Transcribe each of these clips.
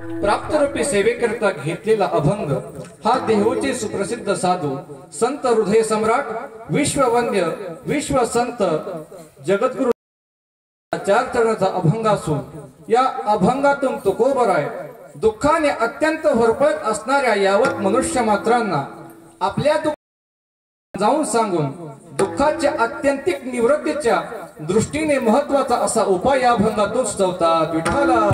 प्राप्तरूपी सेवेकरता घेतलेला अभंग हा देहोचे सुप्रसिद्ध साधू संत हृदय सम्राट विश्ववंद्य विश्व संत जगद्गुरु चार चरणाचा अभंग असून या अभंगातून तुकोबराय दुःखाने अत्यंत होरपळत असणाऱ्या यावत मनुष्य मात्रांना आपल्या जाऊन सांगून दुःखाच्या आत्यंतिक निवृत्तीच्या दृष्टीने महत्वाचा असा उपाय या अभंगातून सुचवतात. विठ्ठला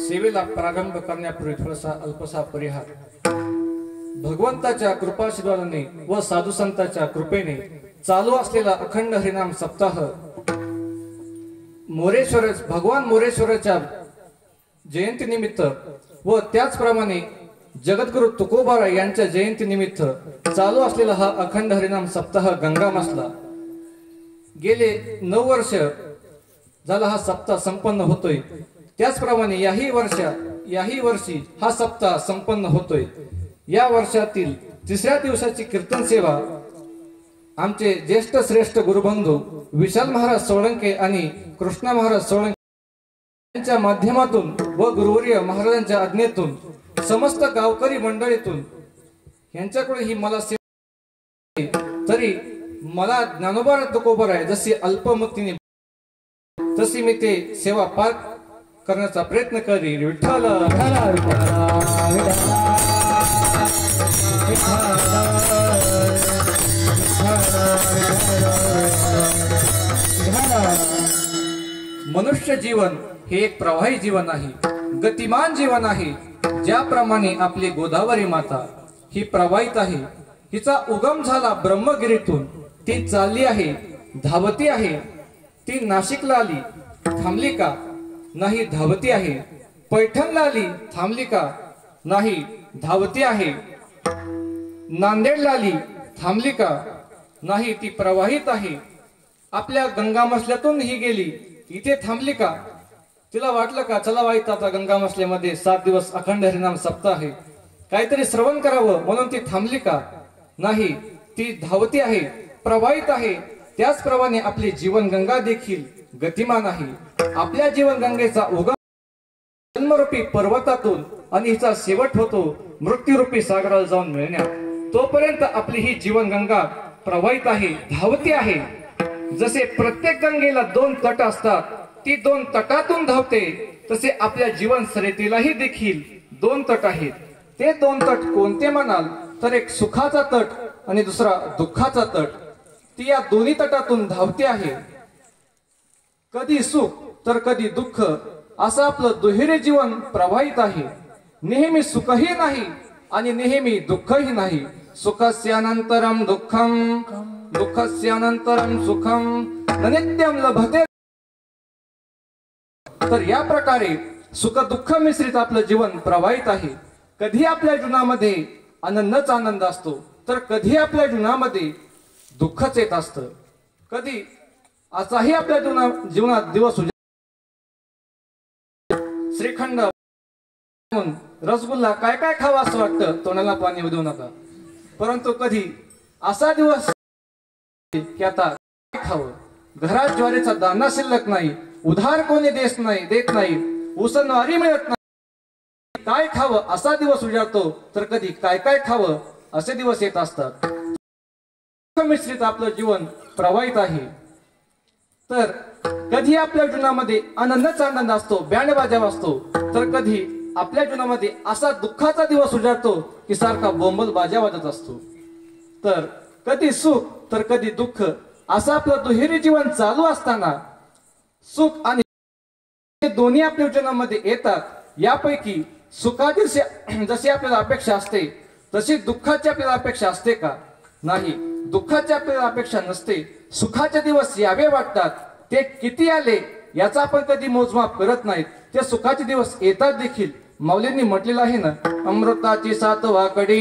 सेवेला प्रारंभ करण्यापूर्वी थोडासा अल्पसा परिहार. भगवंताच्या कृपाशीर्वादाने व साधू संतांच्या कृपेने चालू असलेला अखंड हरिनाम सप्ताह भगवान मोरेश्वराच्या जयंती निमित्त व त्याचप्रमाणे जगद्गुरु तुकोबाराय यांच्या जयंती निमित्त चालू असलेला हा अखंड हरिनाम सप्ताह गंगामासला गेले 9 वर्ष झाला हा सप्ताह संपन्न होतोय. त्याचप्रमाणे याही वर्षी हा सप्ताह संपन्न होतोय. या वर्षातील 3ऱ्या दिवसाची कीर्तन सेवा आमचे ज्येष्ठ श्रेष्ठ गुरुबंधू विशाल महाराज सोळंके आणि कृष्णा महाराज सोळंके यांच्या माध्यमातून व गुरुवर्य महाराजांच्या आज्ञेतून समस्त गावकरी मंडळीतून यांच्याकडे ही मला सेवा तरी मला ज्ञानोबा तुकोबाराय जशी अल्पमतीने तशी मी ते सेवा पार करण्याचा प्रयत्न करीन. विठ्ठल मनुष्य जीवन हे एक प्रवाही जीवन आहे, गतिमान जीवन आहे. ज्याप्रमाणे आपली गोदावरी माता ही प्रवाहित आहे, हिचा उगम झाला ब्रह्मगिरीतून, ती चालली आहे, धावती आहे. ती नाशिकला आली, थांबली का? नाही, धावती आहे. पैठणला आली, थांबली का? नाही, धावती आहे. नांदेडला आली, थांबली का? नाही, ती प्रवाहित आहे. आपल्या गंगामसल्यातून ही गेली, इथे थांबली का? तिला वाटलं का चला वाईत आता गंगामसल्यामध्ये 7 दिवस अखंड हरिनाम सप्ताह आहे, काहीतरी श्रवण करावं म्हणून ती थांबली का? नाही, ती धावती आहे, प्रवाहित आहे. त्याचप्रमाणे आपली जीवन गंगा देखील गतिमान आहे. आपल्या जीवन गंगेचा उगम जन्मरूपी पर्वतातून आणि हिचा शेवट होतो मृत्यूरूपी सागराला जाऊन मिळण्यात. तोपर्यंत आपली ही जीवन गंगा प्रवाहित आहे, धावती आहे. जसे प्रत्येक गंगेला 2 तट असतात, ती 2 तटातून धावते, तसे आपल्या जीवन सरितेलाही देखील 2 तट आहेत. ते 2 तट कोणते म्हणाल तर एक सुखाचा तट आणि दुसरा दुःखाचा तट. ती या दोन्ही तटातून धावते आहे. कधी सुख तर कधी दुःख असं आपलं दुहेरी जीवन प्रवाहित आहे. नेहमी सुखही नाही आणि नेहमी दुःखही नाही. सुखस्यानंतरम दुःखम दुःखस्यानंतरम सुखम नित्यम लभते. तर या प्रकारे सुख दुःख मिश्रित आपलं जीवन प्रवाहित आहे. कधी आपल्या जीवनामध्ये आनंदच आनंद असतो तर कधी आपल्या जीवनामध्ये दुःखच येत असतं. कधी असाही आपल्या जीवनात दिवस श्रीखंड रसगुल्ला काय काय खावं असं वाटतं, तोंडाला पाणी देऊ नका. परंतु कधी असा दिवस की आता काय खावं, घरात ज्वारीचा दाना शिल्लक नाही, उधार कोणी देत नाही, उसनवारी मिळत नाही, काय खावं असा दिवस उजाडतो. तर कधी काय काय खावं असे दिवस येत असतात. मिश्रित आपलं जीवन प्रवाहित आहे. तर कधी आपल्या जीवनामध्ये आनंदच आनंद असतो, बँडबाजा वाजतो, तर कधी आपल्या जीवनामध्ये असा दुःखाचा दिवस उजाडतो की सारखा बोंबल बाजा वाजत असतो. तर कधी सुख तर कधी दुःख असं आपलं दुहेरी जीवन चालू असताना सुख आणि दोन्ही आपल्या जीवनामध्ये येतात. यापैकी सुखाची जशी आपल्याला अपेक्षा असते तशी दुःखाची आपल्याला अपेक्षा असते का? नाही, दुःखाची आपल्याला अपेक्षा नसते. सुखाचे दिवस यावे वाटतात. ते किती आले याचा आपण कधी मोजमाप करत नाहीत. ते सुखाचे दिवस येतात देखील. माऊलींनी म्हटलेलं आहे ना, अमृताची 7वा कडी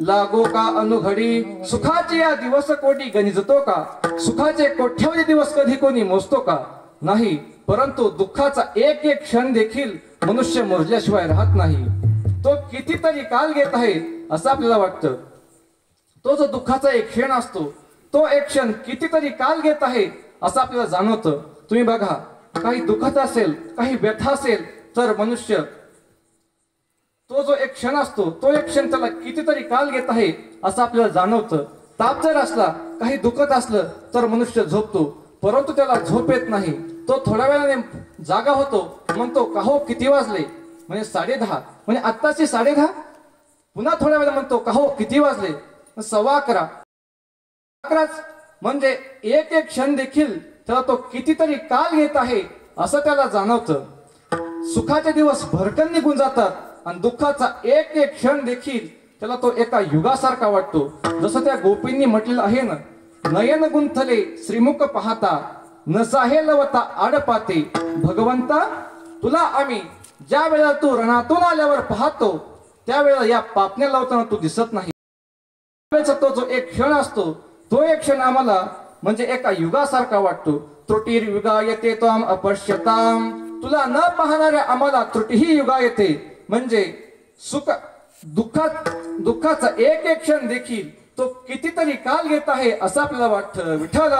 लागो का अनुघडी, सुखाचे या दिवस कोटी गणिजतो का? सुखाचे कोट्यावधी दिवस कधी कोणी मोजतो का? नाही. परंतु दुःखाचा एक एक क्षण देखील मनुष्य मोजल्याशिवाय राहत नाही. तो कितीतरी काल घेत आहे असं आपल्याला वाटतं. तो जो दुःखाचा एक क्षण असतो तो एक क्षण कितीतरी काल घेत आहे असं आपल्याला जाणवतं. तुम्ही बघा, काही दुखत असेल, काही व्यथा असेल तर मनुष्य तो जो एक क्षण असतो तो एक क्षण त्याला कितीतरी काल घेत आहे असं आपल्याला जाणवतं. ताप जर असला, काही दुखत असलं तर मनुष्य झोपतो, परंतु त्याला झोप येत नाही. तो थोड्या वेळाने जागा होतो, म्हणतो का हो किती वाजले, म्हणजे 10:30, म्हणजे आत्ताची 10:30. पुन्हा थोड्या वेळा म्हणतो का हो किती वाजले, 11:15. म्हणजे एक एक क्षण देखील त्याला तो कितीतरी काल घेत आहे असं त्याला जाणवतं. सुखाचे दिवस भरकन निघून जातात आणि दुःखाचा एक एक क्षण देखील त्याला तो एका युगासारखा वाटतो. जसं त्या गोपींनी म्हटलेलं आहे ना, नयन गुंथले श्रीमुख पाहता, न साहे लवता आडपाते. भगवंता, तुला आम्ही ज्या वेळेला तू रणातून आल्यावर पाहतो त्यावेळेला या पापण्या लावताना तू दिसत नाही. तो जो एक क्षण असतो तो एक क्षण आम्हाला म्हणजे एका युगासारखा वाटतो. त्रुटी युगा येते त्वाम अपश्यताम. तुला न पाहणाऱ्या आम्हाला त्रुटीही युगा येते. म्हणजे सुख दुःखाचा एक एक क्षण देखील तो कितीतरी काल घेत आहे असं आपल्याला वाटतं. विठ्ठल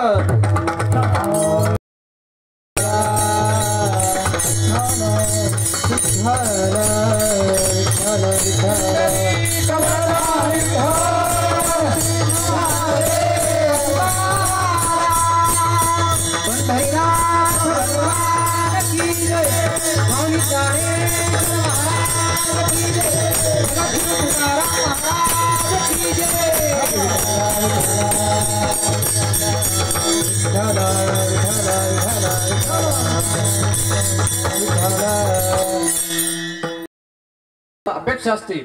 अपेक्षा असते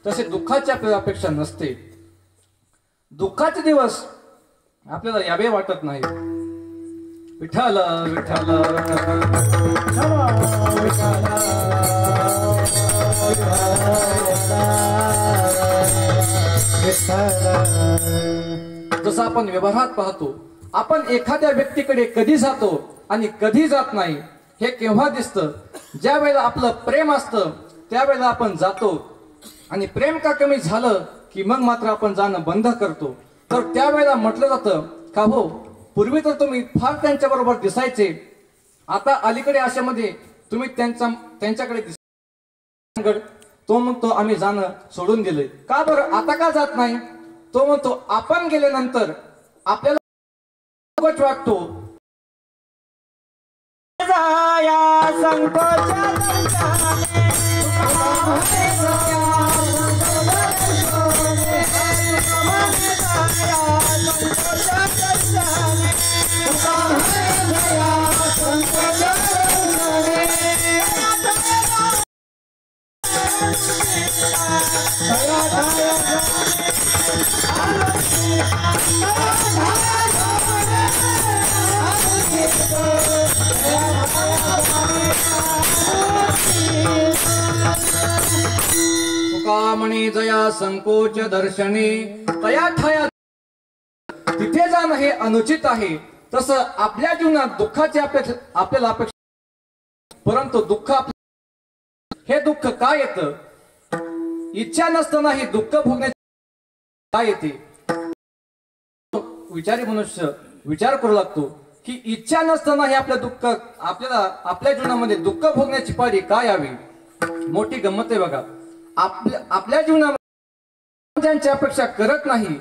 तसे दुःखाची आपल्याला अपेक्षा नसते. दुःखाचे दिवस आपल्याला यावे वाटत नाही. विठ्ठल विठ्ठल जसं आपण व्यवहारात पाहतो, आपण एखाद्या व्यक्तीकडे कधी जातो आणि कधी जात नाही हे केव्हा दिसतं. ज्या वेळेला आपलं प्रेम असतं त्यावेळेला आपण जातो आणि प्रेम का कमी झालं की मग मात्र आपण जाणं बंद करतो. तर त्यावेळेला म्हटलं जातं का हो पूर्वी तर तुम्ही फार त्यांच्या बरोबर दिसायचे, आता अलीकडे अशामध्ये तुम्ही त्यांच्याकडे तो म्हणतो आम्ही जाणं सोडून दिलंय. का बरं आता का जात नाही. तो म्हणतो आपण गेल्यानंतर आपल्याला वाटतो तुकामणी जया संकोच दर्शने तया ठाया. तिथे जाणं हे अनुचित आहे. तसं आपल्या जीवनात दुःखाची आपल्याला अपेक्षा, परंतु दुःख हे दुःख का येतं. इच्छा नसताना हे दुःख भोगण्याची का येते. विचारी मनुष्य विचार करू लागतो की इच्छा नसताना हे आपल्या दुःख आपल्याला आपल्या जीवनामध्ये दुःख भोगण्याची पाळी का यावी. मोठी गंमत आहे बघा. आपल्या जीवनामध्ये ज्यांची अपेक्षा करत नाही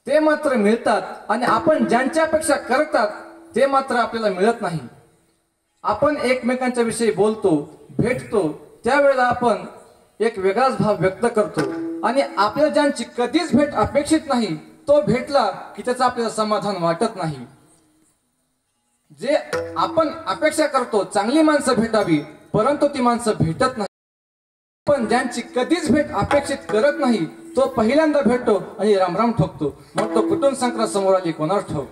ते मात्र मिळतात आणि आपण ज्यांच्या अपेक्षा करतात ते मात्र आपल्याला मिळत नाही. आपण एकमेकांच्या विषयी बोलतो, भेटतो, त्यावेळेला आपण एक वेगळाच भाव व्यक्त करतो आणि आपल्याला ज्यांची कधीच भेट अपेक्षित नाही तो भेटला की त्याचं आपल्याला समाधान वाटत नाही. जे आपण अपेक्षा करतो चांगली माणसं भेटावी, परंतु ती माणसं भेटत नाही. पण ज्यांची कधीच भेट अपेक्षित करत नाही तो पहिल्यांदा भेटतो आणि रामराम ठोकतो, मग तो कुटुंब संक्रांत समोर आली कोणास ठाऊक.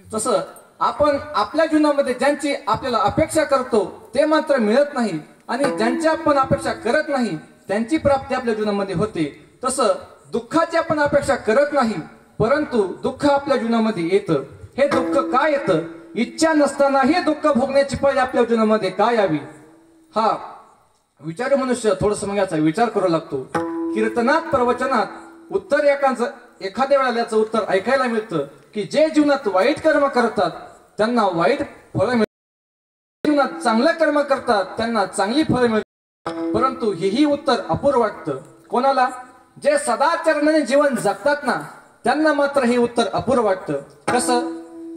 तसं आपण आपल्या जीवनामध्ये ज्यांची आपल्याला अपेक्षा करतो ते मात्र मिळत नाही आणि ज्यांची आपण अपेक्षा करत नाही त्यांची प्राप्ती आपल्या जीवनामध्ये होते. तसं दुःखाची आपण अपेक्षा करत नाही परंतु दुःख आपल्या जीवनामध्ये येतं. हे दुःख का येतं. इच्छा नसताना हे दुःख भोगण्याची पाळी आपल्या जीवनामध्ये का यावी. हा विचारी मनुष्य थोडस मग याचा विचार करू लागतो. कीर्तनात प्रवचनात उत्तर एखाद्या वेळेला याचं उत्तर ऐकायला मिळतं की जे जीवनात वाईट कर्म करतात त्यांना वाईट फळ मिळतात, जीवनात चांगलं कर्म करतात त्यांना चांगली फळ मिळतात. परंतु हेही उत्तर अपूर्ण वाटतं. कोणाला? जे सदाचरणाने जीवन जगतात ना त्यांना मात्र हे उत्तर अपूर्ण वाटतं. कसं?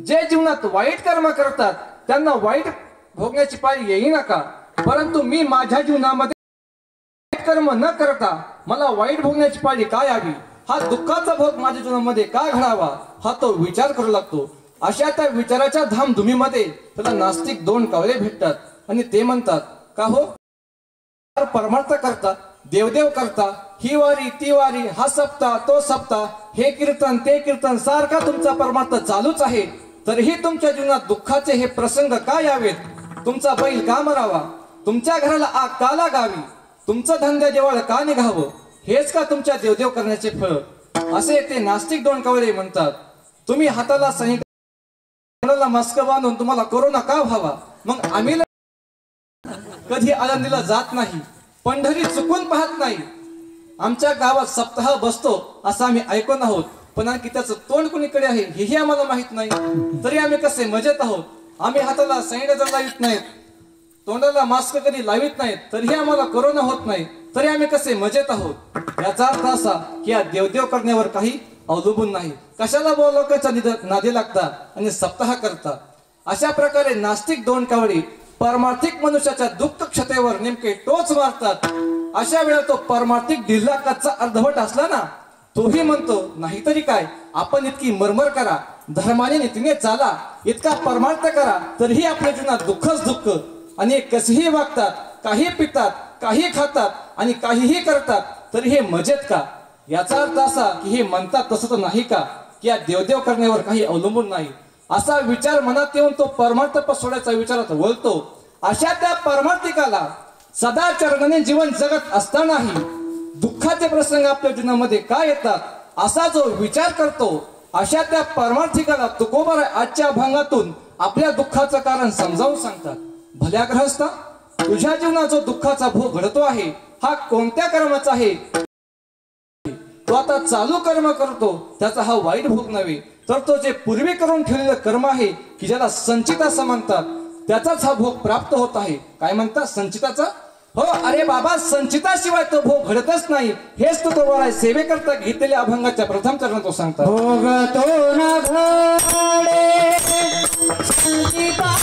जे जीवनात वाईट कर्म करतात त्यांना वाईट भोगण्याची पाळी येई नका, परंतु मी माझ्या जीवनामध्ये कर्म न करता मला वाईट भोगण्याची पाळी काय यावी, हा दुःखाचा भोग माझ्या जीवनामध्ये का घडावा, हा तो विचार करू लागतो. अशा त्या विचाराच्या धामधुमीमध्ये त्याला नास्तिक दोन कावळे भेटतात आणि ते म्हणतात, का हो परमार्थ करता, देवदेव करता, ही वारी ती वारी, हा सप्ताह तो सप्ताह, हे कीर्तन ते कीर्तन, सारखा तुमचा परमार्थ चालूच आहे, तरीही तुमच्या जीवनात दुःखाचे हे प्रसंग का यावेत, तुमचा बैल का मरावा, तुमच्या घराला आग का लागावी, तुमचं धंद्या जेवळ का निघावं, हेच का तुमच्या देवदेव करण्याचे फळ. असे ते नास्तिक दोन कावळे म्हणतात. तुम्ही हाताला सैनिकाला मस्क बांधून तुम्हाला कोरोना का व्हावा, मग आम्ही कधी आळंदीला जात नाही, पंढरी चुकून पाहत नाही, आमच्या गावात सप्ताह बसतो असं आम्ही ऐकून आहोत, पण आणखी त्याचं तोंड कुणीकडे आहे हेही आम्हाला माहित नाही, तरी आम्ही कसे मजेत आहोत. आम्ही हाताला सॅनिटायझर लावित नाहीत, तोंडाला मास्क कधी लावित नाहीत, तरीही आम्हाला कोरोना होत नाही, तरी आम्ही कसे मजेत आहोत. याचा अर्थ असा की या देवदेव करण्यावर काही अवलंबून नाही. कशाला लोकांच्या नादी लागता आणि सप्ताह करता. अशा प्रकारे नास्तिक दोन कावडी परमार्थिक मनुष्याच्या दुःख क्षतेवर नेमके टोच मारतात. अशा वेळा तो परमार्थिक ढिल्ला कच्चा अर्धवट असला ना तोही म्हणतो, नाहीतरी काय, आपण इतकी मरमर करा, धर्माने नीतीने चाला, इतका परमार्थ करा, तरीही आपल्या जीवनात दुःखच दुःख. आणि कसेही वागतात, काही पितात, काही खातात आणि काहीही करतात, तरी हे मजेत का. याचा अर्थ असा की हे म्हणतात तसं तर नाही का, की या देवदेव करण्यावर काही अवलंबून नाही. असा विचार मनात येऊन तो परमार्थ सोडायचा विचारात वळतो. अशा त्या परमार्थिकाला सदाचरणाने जीवन जगत असतानाही दुःखाचे प्रसंग आपल्या जीवनामध्ये का येतात असा जो विचार करतो, अशा त्या परमार्थिकाला तुकोबाराय आजच्या अभंगातून आपल्या दुःखाचं कारण समजावून सांगतात. भल्या ग्रहस्था, तुझ्या जीवनात जो दुःखाचा भोग घडतो आहे हा कोणत्या कर्माचा आहे. तो आता चालू कर्म करतो त्याचा हा वाईट भोग नव्हे, तर तो जे पूर्वी करून ठेवलेलं कर्म आहे की ज्याला संचित असं म्हणतात, त्याचाच हा भोग प्राप्त होत आहे. काय म्हणतात संचिताचा? हो, अरे बाबा, संचिताशिवाय तो भोग घडतच नाही. हेच तो तुम्हाला सेवेकरता घेतलेल्या अभंगाच्या प्रथम चरणात तो सांगतात. भोग तो न घडे संचिता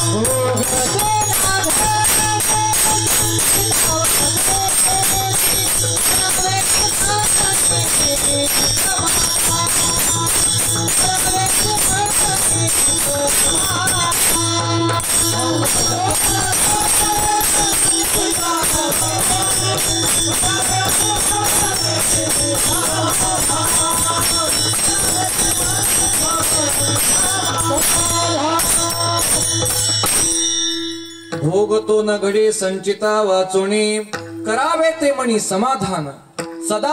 भोग भोगतो न घडे संचिता वाचोणे, करावे ते मनी समाधान सदा